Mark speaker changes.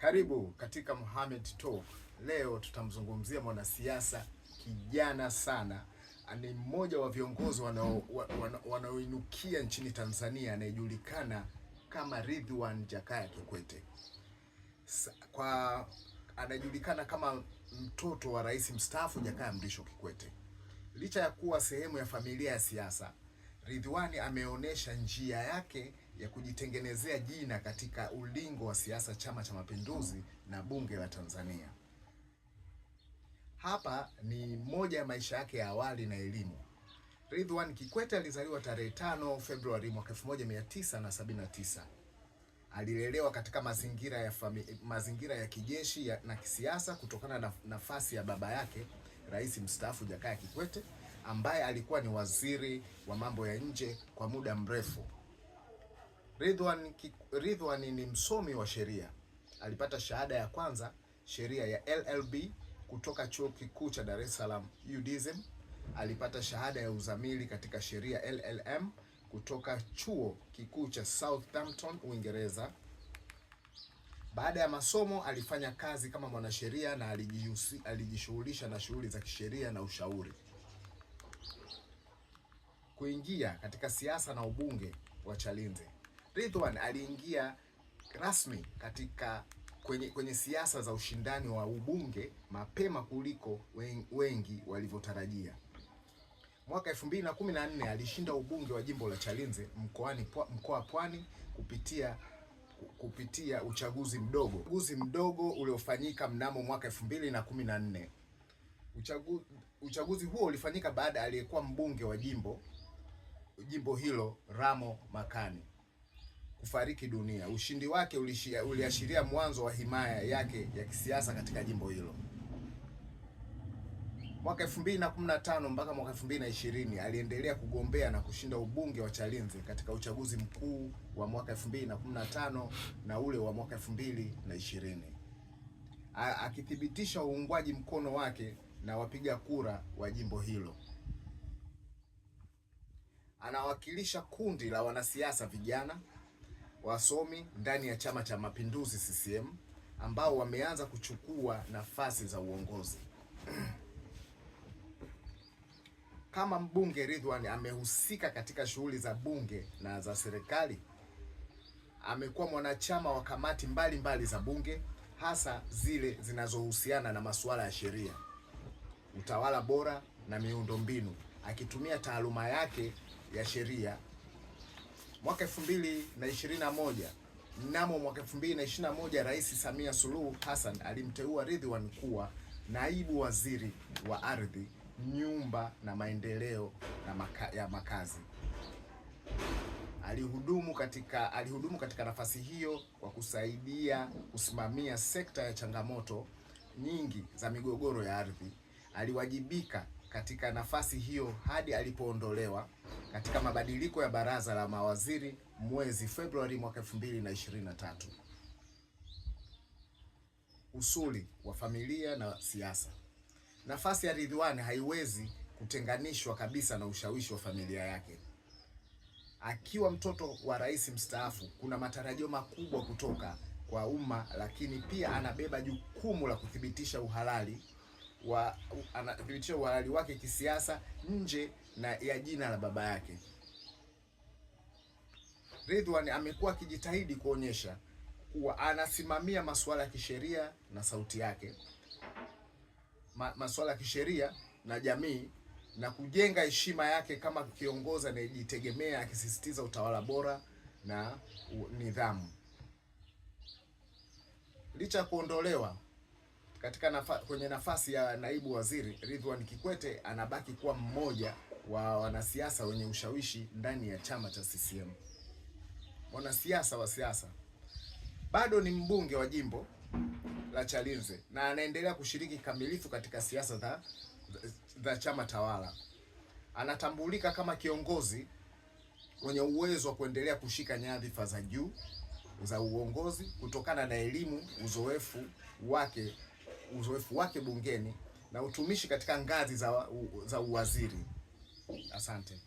Speaker 1: Karibu katika Mohamed Talk. Leo tutamzungumzia mwanasiasa kijana sana, ni mmoja wa viongozi wanaoinukia nchini Tanzania, anayejulikana kama Ridhiwani Jakaya Kikwete. Anajulikana kama mtoto wa rais mstaafu Jakaya Mrisho Kikwete. Licha ya kuwa sehemu ya familia ya siasa, Ridhiwani ameonyesha njia yake ya kujitengenezea jina katika ulingo wa siasa, Chama cha Mapinduzi na Bunge la Tanzania. Hapa ni moja ya maisha yake ya awali na elimu. Ridhiwani Kikwete alizaliwa tarehe 5 Februari mwaka 1979. Alilelewa katika mazingira ya kijeshi na kisiasa kutokana na nafasi ya baba yake, rais mstaafu Jakaya Kikwete, ambaye alikuwa ni waziri wa mambo ya nje kwa muda mrefu. Ridhiwani ni msomi wa sheria. Alipata shahada ya kwanza sheria ya LLB kutoka Chuo Kikuu cha Dar es Salaam UDSM. Alipata shahada ya uzamili katika sheria LLM kutoka Chuo Kikuu cha Southampton, Uingereza. Baada ya masomo alifanya kazi kama mwanasheria na alijishughulisha na shughuli za kisheria na ushauri. Kuingia katika siasa na ubunge wa Chalinze. Ridhiwani aliingia rasmi kwenye siasa za ushindani wa ubunge mapema kuliko wengi walivyotarajia. Mwaka 2014 alishinda ubunge wa jimbo la Chalinze mkoa wa Pwani kupitia uchaguzi mdogo uliofanyika mnamo mwaka 2014. Uchaguzi huo ulifanyika baada ya aliyekuwa mbunge wa jimbo hilo Ramo Makani kufariki dunia. Ushindi wake uliashiria mwanzo wa himaya yake ya kisiasa katika jimbo hilo. Mwaka 2015 mpaka mwaka 2020 aliendelea kugombea na kushinda ubunge wa Chalinze katika uchaguzi mkuu wa mwaka 2015 na ule wa mwaka 2020, akithibitisha uungwaji mkono wake na wapiga kura wa jimbo hilo. Anawakilisha kundi la wanasiasa vijana wasomi ndani ya Chama cha Mapinduzi CCM ambao wameanza kuchukua nafasi za uongozi. Kama mbunge, Ridhiwani amehusika katika shughuli za bunge na za serikali. Amekuwa mwanachama wa kamati mbalimbali za bunge, hasa zile zinazohusiana na masuala ya sheria, utawala bora na miundombinu, akitumia taaluma yake ya sheria. Mwaka 2021, mnamo mwaka 2021, Rais Samia Suluhu Hassan alimteua Ridhiwani kuwa naibu waziri wa ardhi, nyumba na maendeleo ya makazi. Alihudumu katika nafasi hiyo kwa kusaidia kusimamia sekta ya changamoto nyingi za migogoro ya ardhi. Aliwajibika katika nafasi hiyo hadi alipoondolewa katika mabadiliko ya baraza la mawaziri mwezi Februari mwaka 2023. Usuli wa familia na siasa. Nafasi ya Ridhiwani haiwezi kutenganishwa kabisa na ushawishi wa familia yake. Akiwa mtoto wa rais mstaafu, kuna matarajio makubwa kutoka kwa umma, lakini pia anabeba jukumu la kuthibitisha uhalali wake kisiasa nje na ya jina la baba yake. Ridhiwani amekuwa akijitahidi kuonyesha kuwa anasimamia masuala ya kisheria na sauti yake, masuala ya kisheria na jamii, na kujenga heshima yake kama kiongozi anayejitegemea, akisisitiza utawala bora na nidhamu. Licha ya kuondolewa kwenye nafasi ya naibu waziri, Ridhiwani Kikwete anabaki kuwa mmoja wa wanasiasa wenye ushawishi ndani ya chama cha CCM. Mwanasiasa wa siasa, bado ni mbunge wa jimbo la Chalinze na anaendelea kushiriki kamilifu katika siasa za chama tawala. Anatambulika kama kiongozi mwenye uwezo wa kuendelea kushika nyadhifa za juu za uongozi kutokana na elimu, uzoefu wake bungeni na utumishi katika ngazi za uwaziri. Asante.